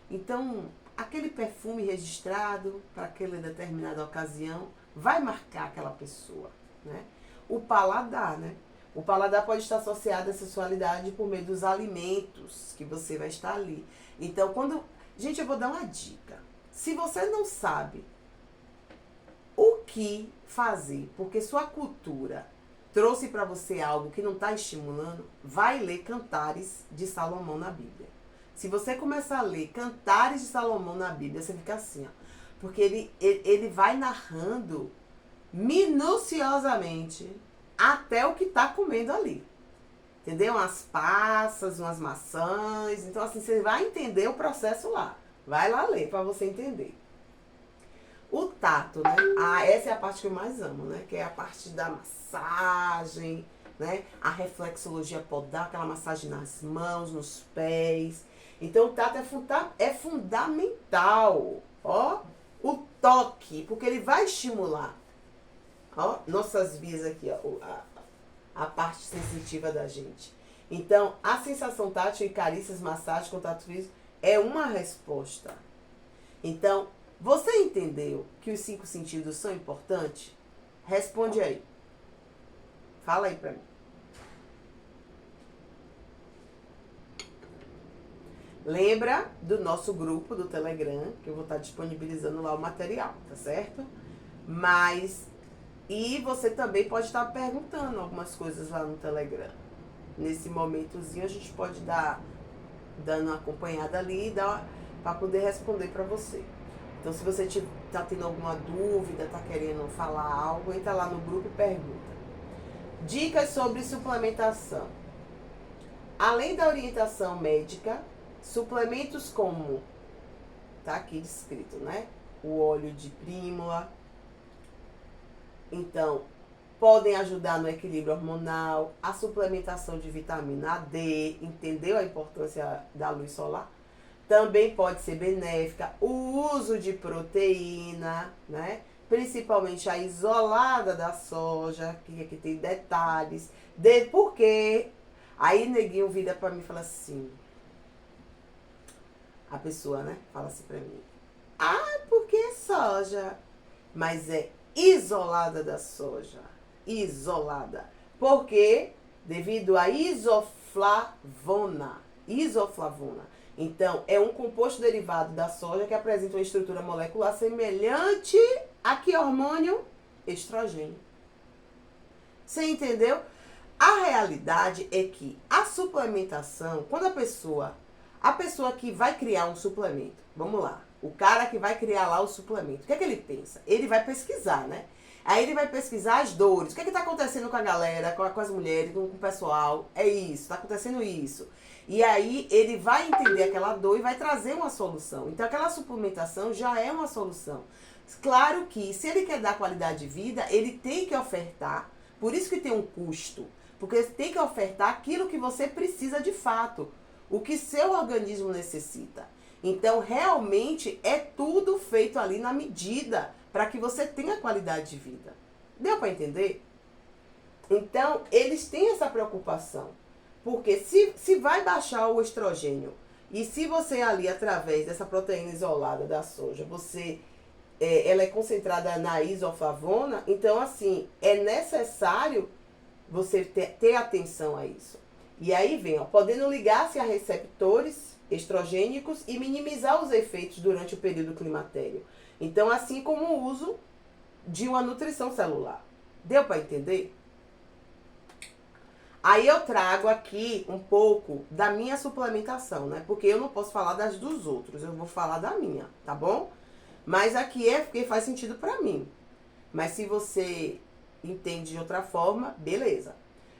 [SPEAKER 2] Então, aquele perfume registrado para aquela determinada ocasião vai marcar aquela pessoa, né? O paladar, né? O paladar pode estar associado à sexualidade por meio dos alimentos que você vai estar ali. Então, quando... Gente, eu vou dar uma dica. Se você não sabe o que fazer, porque sua cultura trouxe para você algo que não está estimulando, vai ler Cantares de Salomão na Bíblia. Se você começar a ler Cantares de Salomão na Bíblia, você fica assim, ó. Porque ele vai narrando minuciosamente até o que está comendo ali. Entendeu? Umas passas, umas maçãs. Então, assim, você vai entender o processo lá. Vai lá ler para você entender. O tato, né? Essa é a parte que eu mais amo, né? Que é a parte da massagem, né? A reflexologia podal, aquela massagem nas mãos, nos pés. Então, o tato é fundamental. Ó, o toque, porque ele vai estimular, ó, nossas vias aqui, ó, a parte sensitiva da gente. Então, a sensação tátil e carícias, massagem, contato físico é uma resposta. Então, você entendeu que os 5 sentidos são importantes? Responde aí. Fala aí pra mim. Lembra do nosso grupo do Telegram, que eu vou estar disponibilizando lá o material, tá certo? E você também pode estar perguntando algumas coisas lá no Telegram. Nesse momentozinho a gente pode dando uma acompanhada ali para poder responder para você. Então, se você está tendo alguma dúvida, está querendo falar algo, entra lá no grupo e pergunta. Dicas sobre suplementação. Além da orientação médica, suplementos como, tá aqui descrito, né? O óleo de prímula. Então, podem ajudar no equilíbrio hormonal, a suplementação de vitamina D, entendeu a importância da luz solar? Também pode ser benéfica. O uso de proteína, né? Principalmente a isolada da soja, que aqui tem detalhes. Porque aí neguinho vira pra mim e fala assim, a pessoa, né? Fala assim pra mim, porque é soja? Mas é isolada da soja. Isolada. Porque devido à isoflavona. Então, é um composto derivado da soja que apresenta uma estrutura molecular semelhante a que hormônio? Estrogênio. Você entendeu? A realidade é que a suplementação, quando a pessoa que vai criar um suplemento, vamos lá, o cara que vai criar lá o suplemento, o que é que ele pensa? Ele vai pesquisar, né? Aí ele vai pesquisar as dores. O que é que tá acontecendo com a galera, com as mulheres, com o pessoal? É isso, tá acontecendo isso. E aí ele vai entender aquela dor e vai trazer uma solução. Então aquela suplementação já é uma solução. Claro que se ele quer dar qualidade de vida, ele tem que ofertar. Por isso que tem um custo. Porque tem que ofertar aquilo que você precisa de fato. O que seu organismo necessita. Então realmente é tudo feito ali na medida para que você tenha qualidade de vida. Deu para entender? Então, eles têm essa preocupação. Porque se vai baixar o estrogênio e se você ali, através dessa proteína isolada da soja, ela é concentrada na isoflavona, então, assim, é necessário você ter atenção a isso. E aí vem, ó, podendo ligar-se a receptores estrogênicos e minimizar os efeitos durante o período climatério. Então, assim como o uso de uma nutrição celular. Deu para entender? Aí eu trago aqui um pouco da minha suplementação, né? Porque eu não posso falar das dos outros, eu vou falar da minha, tá bom? Mas aqui é porque faz sentido para mim. Mas se você entende de outra forma, beleza.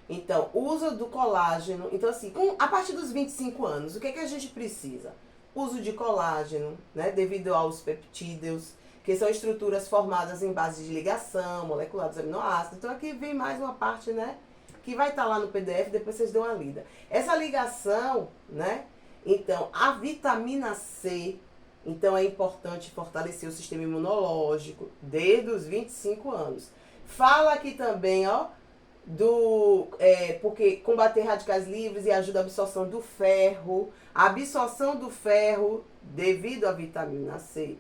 [SPEAKER 2] Então, uso do colágeno. Então, assim, a partir dos 25 anos, o que é que a gente precisa? Uso de colágeno, né? Devido aos peptídeos que são estruturas formadas em base de ligação molecular dos aminoácidos. Então aqui vem mais uma parte, né, que vai estar lá no PDF, depois vocês dão uma lida. Essa ligação, né, então a vitamina C, então é importante fortalecer o sistema imunológico desde os 25 anos. Fala aqui também, ó, porque combater radicais livres e ajuda a absorção do ferro. A absorção do ferro devido à vitamina C.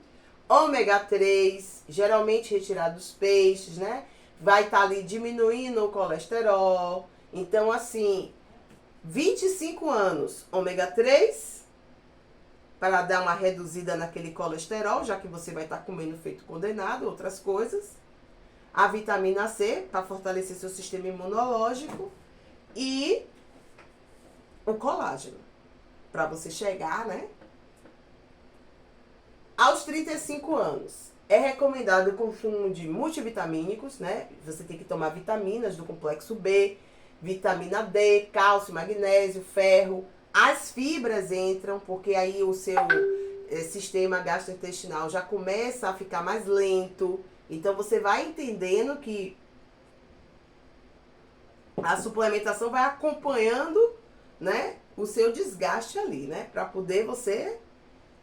[SPEAKER 2] Ômega 3, geralmente retirado dos peixes, né? Vai estar ali diminuindo o colesterol. Então, assim, 25 anos, ômega 3, para dar uma reduzida naquele colesterol, já que você vai estar comendo feito condenado, outras coisas. A vitamina C, para fortalecer seu sistema imunológico. E o colágeno, para você chegar, né, aos 35 anos. É recomendado o consumo de multivitamínicos, né? Você tem que tomar vitaminas do complexo B, vitamina D, cálcio, magnésio, ferro. As fibras entram, porque aí o seu sistema gastrointestinal já começa a ficar mais lento. Então você vai entendendo que a suplementação vai acompanhando, né, o seu desgaste ali, né? Para poder você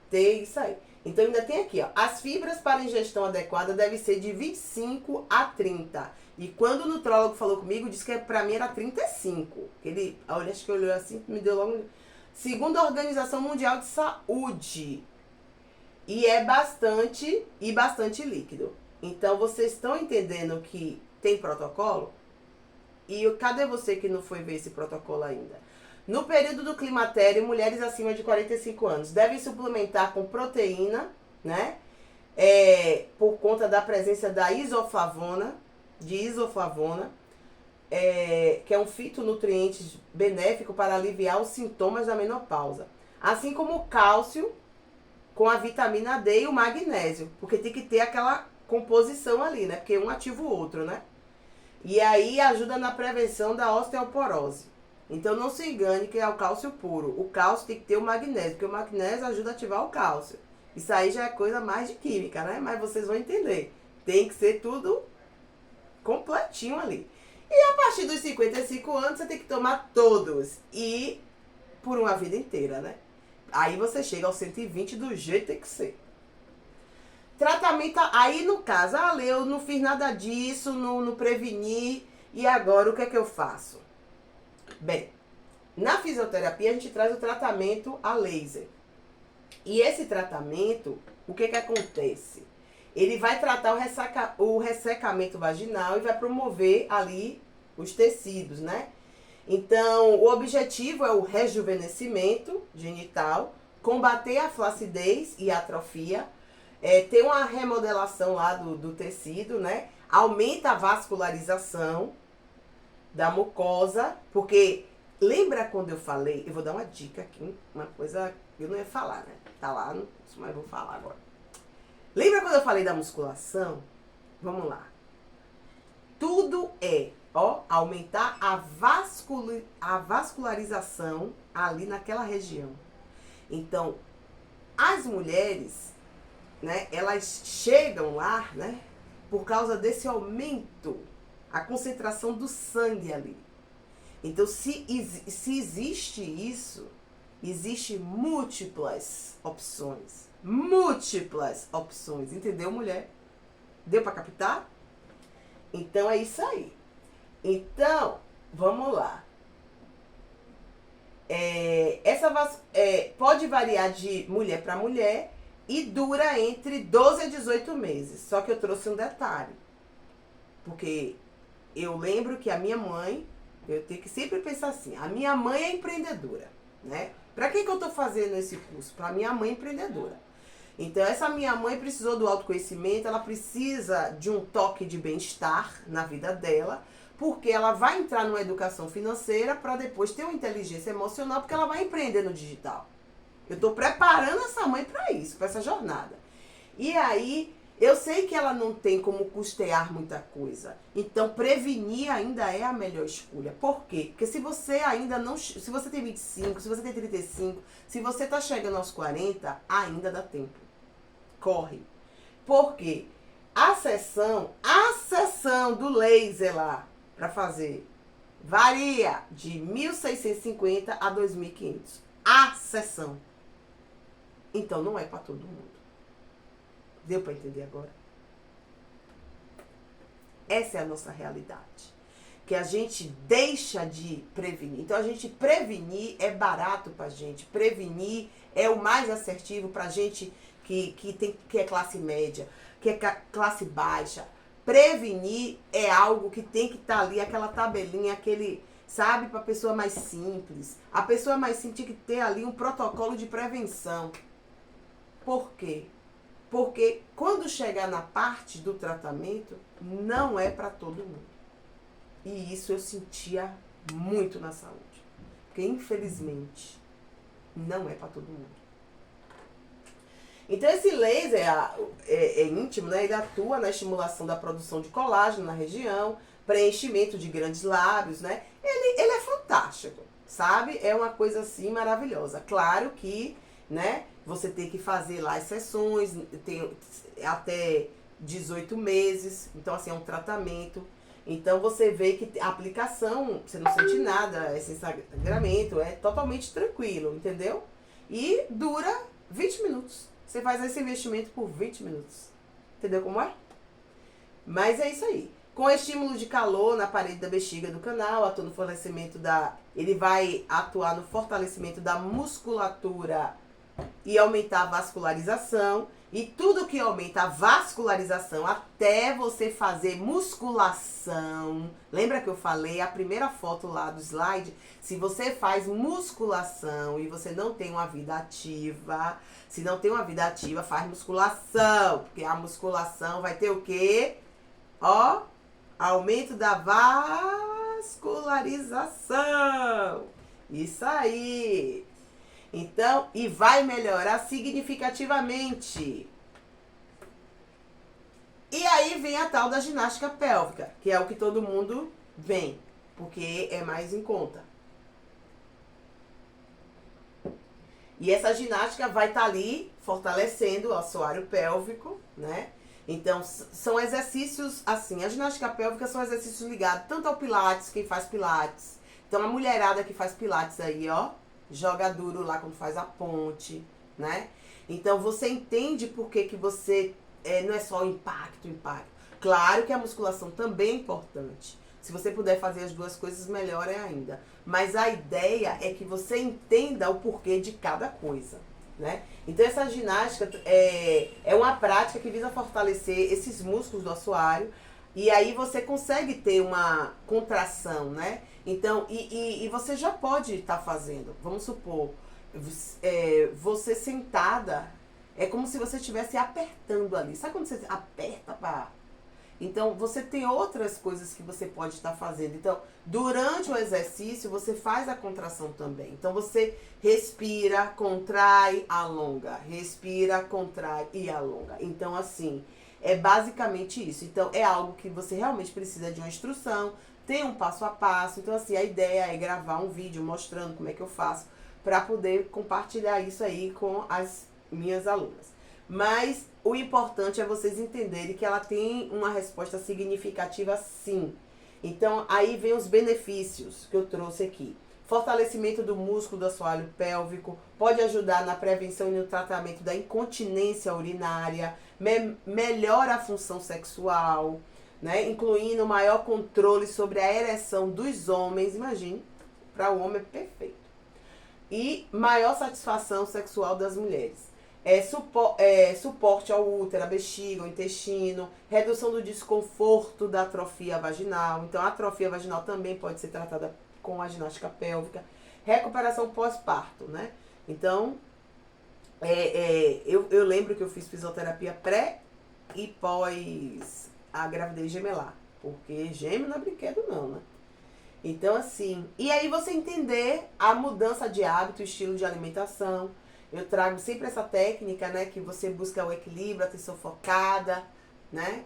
[SPEAKER 2] ter isso aí. Então ainda tem aqui, ó, as fibras para ingestão adequada devem ser de 25 a 30. E quando o nutrólogo falou comigo, disse que pra mim era 35. Ele, olha, acho que olhou assim, me deu logo. Segundo a Organização Mundial de Saúde. E é bastante líquido. Então vocês estão entendendo que tem protocolo? E cadê você que não foi ver esse protocolo ainda? No período do climatério, mulheres acima de 45 anos devem suplementar com proteína, né? Por conta da presença da isoflavona, que é um fitonutriente benéfico para aliviar os sintomas da menopausa. Assim como o cálcio com a vitamina D e o magnésio, porque tem que ter aquela composição ali, né? Porque um ativa o outro, né? E aí ajuda na prevenção da osteoporose. Então não se engane que é o cálcio puro. O cálcio tem que ter o magnésio, porque o magnésio ajuda a ativar o cálcio. Isso aí já é coisa mais de química, né? Mas vocês vão entender. Tem que ser tudo completinho ali. E a partir dos 55 anos você tem que tomar todos. E por uma vida inteira, né? Aí você chega aos 120 do jeito que tem que ser. Tratamento, aí no caso, eu não fiz nada disso, não preveni. E agora o que é que eu faço? Bem, na fisioterapia a gente traz o tratamento a laser. E esse tratamento, o que que acontece? Ele vai tratar o ressecamento vaginal e vai promover ali os tecidos, né? Então, o objetivo é o rejuvenescimento genital, combater a flacidez e a atrofia, ter uma remodelação lá do tecido, né? Aumenta a vascularização da mucosa, porque lembra quando eu falei, eu vou dar uma dica aqui, uma coisa que eu não ia falar, né? Tá lá, mas vou falar agora. Lembra quando eu falei da musculação? Vamos lá. Tudo aumentar a vascularização ali naquela região. Então, as mulheres, né, elas chegam lá, né, por causa desse aumento, a concentração do sangue ali. Então, se existe isso, existe múltiplas opções. Múltiplas opções. Entendeu, mulher? Deu pra captar? Então, é isso aí. Então, vamos lá. Pode variar de mulher para mulher e dura entre 12 a 18 meses. Só que eu trouxe um detalhe. Porque eu lembro que a minha mãe, eu tenho que sempre pensar assim, a minha mãe é empreendedora, né? Pra que eu tô fazendo esse curso? Pra minha mãe empreendedora. Então, essa minha mãe precisou do autoconhecimento, ela precisa de um toque de bem-estar na vida dela, porque ela vai entrar numa educação financeira para depois ter uma inteligência emocional, porque ela vai empreender no digital. Eu tô preparando essa mãe para isso, para essa jornada. E aí, eu sei que ela não tem como custear muita coisa. Então, prevenir ainda é a melhor escolha. Por quê? Porque se você ainda não... Se você tem 25, se você tem 35, se você tá chegando aos 40, ainda dá tempo. Corre. Porque a sessão do laser lá, para fazer, varia de 1.650 a 2.500. A sessão. Então não é para todo mundo. Deu para entender agora? Essa é a nossa realidade. Que a gente deixa de prevenir. Então, a gente prevenir é barato pra gente. Prevenir é o mais assertivo pra gente que é classe média, que é classe baixa. Prevenir é algo que tem que estar ali, aquela tabelinha, aquele, sabe, pra pessoa mais simples. A pessoa mais simples tem que ter ali um protocolo de prevenção. Por quê? Porque quando chegar na parte do tratamento, não é pra todo mundo. E isso eu sentia muito na saúde. Porque, infelizmente, não é para todo mundo. Então, esse laser é íntimo, né? Ele atua na estimulação da produção de colágeno na região, preenchimento de grandes lábios, né? Ele é fantástico, sabe? É uma coisa, assim, maravilhosa. Claro que, né? Você tem que fazer lá as sessões, tem até 18 meses. Então, assim, é um tratamento. Então, você vê que a aplicação, você não sente nada, esse sangramento é totalmente tranquilo, entendeu? E dura 20 minutos. Você faz esse investimento por 20 minutos. Entendeu como é? Mas é isso aí. Com estímulo de calor na parede da bexiga do canal, atua no fortalecimento ele vai atuar no fortalecimento da musculatura e aumentar a vascularização. E tudo que aumenta a vascularização até você fazer musculação. Lembra que eu falei a primeira foto lá do slide? Se você faz musculação e você não tem uma vida ativa, se não tem uma vida ativa, faz musculação. Porque a musculação vai ter o quê? Ó, aumento da vascularização. Isso aí. Então, e vai melhorar significativamente. E aí vem a tal da ginástica pélvica, que é o que todo mundo vem, porque é mais em conta. E essa ginástica vai estar ali fortalecendo o assoalho pélvico, né? Então, são exercícios assim, a ginástica pélvica são exercícios ligados tanto ao pilates, quem faz pilates. Então, a mulherada que faz pilates aí, ó, joga duro lá quando faz a ponte, né? Então, você entende por que você... não é só impacto. Claro que a musculação também é importante. Se você puder fazer as duas coisas, melhor é ainda. Mas a ideia é que você entenda o porquê de cada coisa, né? Então, essa ginástica é uma prática que visa fortalecer esses músculos do assoalho. E aí você consegue ter uma contração, né? Então, e você já pode estar fazendo. Vamos supor, você sentada, é como se você estivesse apertando ali. Sabe quando você aperta para... Então, você tem outras coisas que você pode estar fazendo. Então, durante o exercício, você faz a contração também. Então, você respira, contrai, alonga. Respira, contrai e alonga. Então, assim, é basicamente isso. Então, é algo que você realmente precisa de uma instrução, tem um passo a passo. Então, assim, a ideia é gravar um vídeo mostrando como é que eu faço para poder compartilhar isso aí com as minhas alunas. Mas o importante é vocês entenderem que ela tem uma resposta significativa, sim. Então, aí vem os benefícios que eu trouxe aqui. Fortalecimento do músculo do assoalho pélvico, pode ajudar na prevenção e no tratamento da incontinência urinária, melhora a função sexual, né? Incluindo maior controle sobre a ereção dos homens, imagine, para o homem é perfeito. E maior satisfação sexual das mulheres. Suporte ao útero, à bexiga, ao intestino, redução do desconforto da atrofia vaginal. Então, a atrofia vaginal também pode ser tratada com a ginástica pélvica. Recuperação pós-parto, né? Então, eu lembro que eu fiz fisioterapia pré e pós a gravidez gemelar. Porque gêmeo não é brinquedo não, né? Então, assim... E aí você entender a mudança de hábito, estilo de alimentação. Eu trago sempre essa técnica, né? Que você busca o equilíbrio, a atenção focada, né?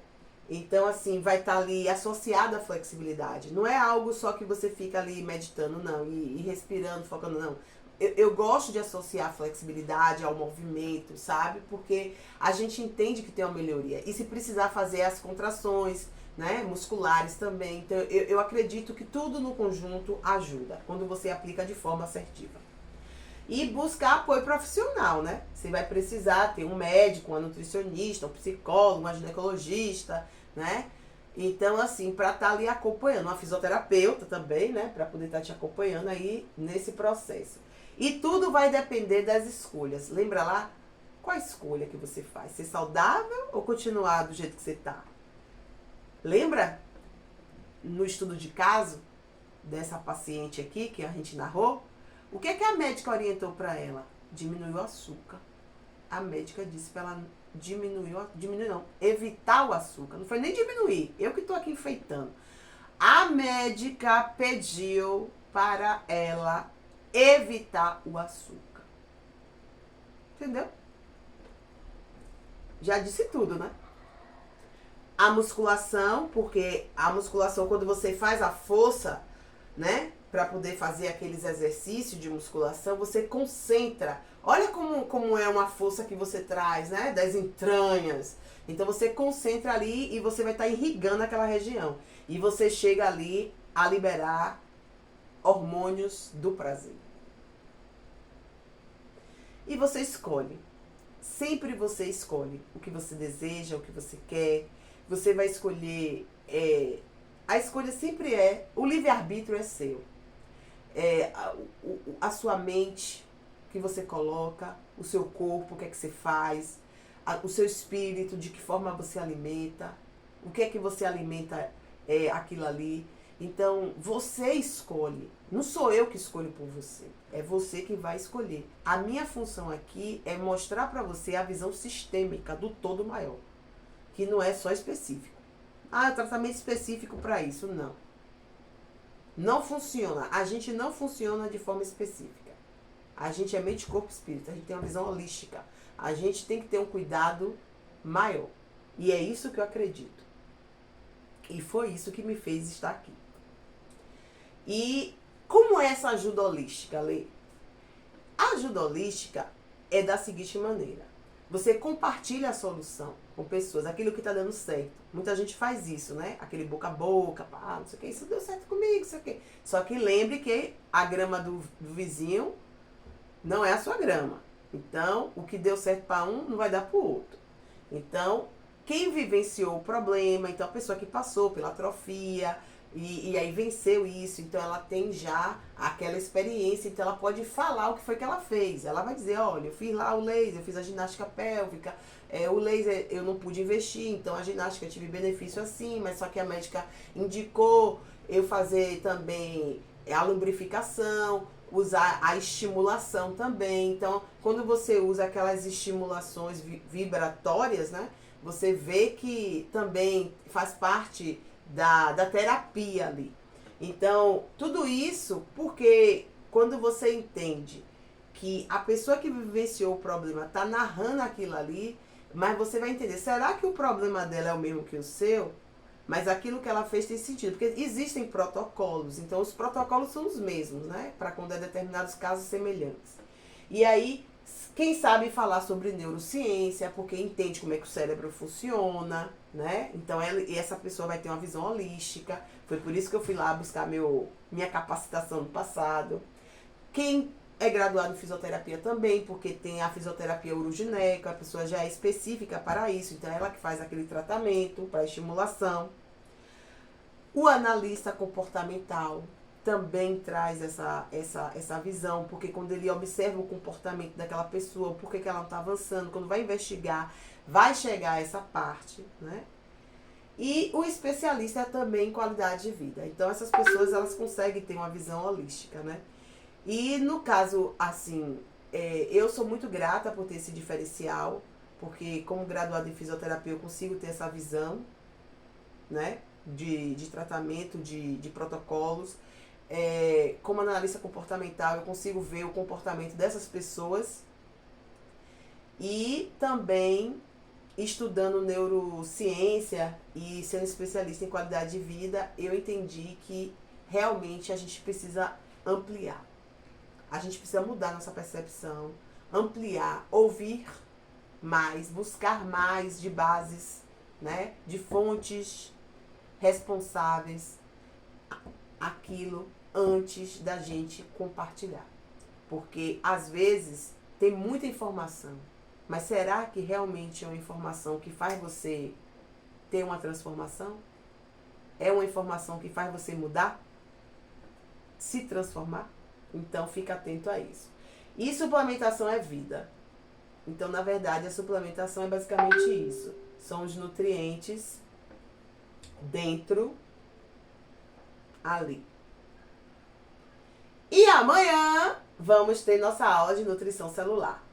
[SPEAKER 2] Então, assim, vai estar ali associada à flexibilidade. Não é algo só que você fica ali meditando, não. E respirando, focando, não. eu gosto de associar a flexibilidade ao movimento, sabe? Porque a gente entende que tem uma melhoria. E se precisar fazer as contrações, né, musculares também. Então, eu acredito que tudo no conjunto ajuda, quando você aplica de forma assertiva. E buscar apoio profissional, né? Você vai precisar ter um médico, uma nutricionista, um psicólogo, uma ginecologista, né? Então, assim, para estar ali acompanhando, uma fisioterapeuta também, né? Para poder estar te acompanhando aí nesse processo. E tudo vai depender das escolhas. Lembra lá? Qual a escolha que você faz? Ser saudável ou continuar do jeito que você tá? Lembra? No estudo de caso dessa paciente aqui, que a gente narrou, o que é que a médica orientou para ela? Diminuir o açúcar. A médica disse para ela evitar o açúcar. Não foi nem diminuir, eu que estou aqui enfeitando. A médica pediu para ela evitar o açúcar. Entendeu? Já disse tudo, né? A musculação, porque a musculação, quando você faz a força, né, para poder fazer aqueles exercícios de musculação, você concentra. Olha como é uma força que você traz, né, das entranhas. Então você concentra ali e você vai estar irrigando aquela região. E você chega ali a liberar hormônios do prazer. E você escolhe. Sempre você escolhe o que você deseja, o que você quer. Você vai escolher. A escolha sempre é. O livre-arbítrio é seu. A sua mente que você coloca, o seu corpo, o que é que você faz, o seu espírito, de que forma você alimenta, o que é que você alimenta aquilo ali. Então, você escolhe. Não sou eu que escolho por você. É você que vai escolher. A minha função aqui é mostrar para você a visão sistêmica do todo maior. Que não é só específico. Tratamento específico para isso. Não. Não funciona. A gente não funciona de forma específica. A gente é mente, corpo e espírito. A gente tem uma visão holística. A gente tem que ter um cuidado maior. E é isso que eu acredito. E foi isso que me fez estar aqui. E como é essa ajuda holística, Lê? A ajuda holística é da seguinte maneira. Você compartilha a solução com pessoas, aquilo que está dando certo. Muita gente faz isso, né? Aquele boca a boca, não sei o que, isso deu certo comigo, não sei o que. Só que lembre que a grama do vizinho não é a sua grama. Então, o que deu certo para um não vai dar para o outro. Então, quem vivenciou o problema, então a pessoa que passou pela atrofia e aí venceu isso, então ela tem já aquela experiência, então ela pode falar o que foi que ela fez. Ela vai dizer, olha, eu fiz lá o laser, eu fiz a ginástica pélvica, o laser eu não pude investir, então a ginástica eu tive benefício assim, mas só que a médica indicou eu fazer também a lubrificação, usar a estimulação também. Então, quando você usa aquelas estimulações vibratórias, né, você vê que também faz parte da terapia ali. Então, tudo isso porque quando você entende que a pessoa que vivenciou o problema está narrando aquilo ali, mas você vai entender, será que o problema dela é o mesmo que o seu? Mas aquilo que ela fez tem sentido, porque existem protocolos, então os protocolos são os mesmos, né? Para quando é determinados casos semelhantes. E aí, quem sabe falar sobre neurociência, porque entende como é que o cérebro funciona, né? Então essa pessoa vai ter uma visão holística. Foi por isso que eu fui lá buscar minha capacitação no passado. Quem é graduado em fisioterapia também, porque tem a fisioterapia uroginética, a pessoa já é específica para isso, então é ela que faz aquele tratamento para estimulação. O analista comportamental também traz essa visão, porque quando ele observa o comportamento daquela pessoa, por que ela não está avançando, quando vai investigar, vai chegar a essa parte, né? E o especialista é também em qualidade de vida. Então essas pessoas, elas conseguem ter uma visão holística, né? E no caso, assim, eu sou muito grata por ter esse diferencial, porque como graduada em fisioterapia eu consigo ter essa visão, né? De tratamento, de protocolos. Como analista comportamental, eu consigo ver o comportamento dessas pessoas. E também estudando neurociência e sendo especialista em qualidade de vida, eu entendi que realmente a gente precisa ampliar. A gente precisa mudar nossa percepção, ampliar, ouvir mais, buscar mais de bases, né? De fontes responsáveis aquilo antes da gente compartilhar. Porque às vezes tem muita informação, mas será que realmente é uma informação que faz você ter uma transformação? É uma informação que faz você mudar? Se transformar? Então fica atento a isso. E suplementação é vida. Então, na verdade, a suplementação é basicamente isso. São os nutrientes dentro ali. E amanhã vamos ter nossa aula de nutrição celular.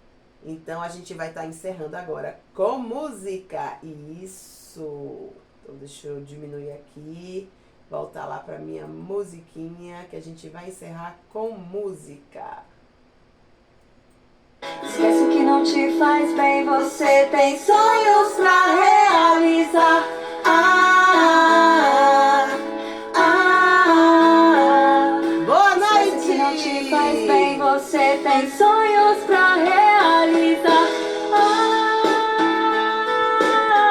[SPEAKER 2] Então, a gente vai estar encerrando agora com música. Isso. Então, deixa eu diminuir aqui. Voltar lá para minha musiquinha, que a gente vai encerrar com música.
[SPEAKER 1] Esquece o que não te faz bem, você tem sonhos pra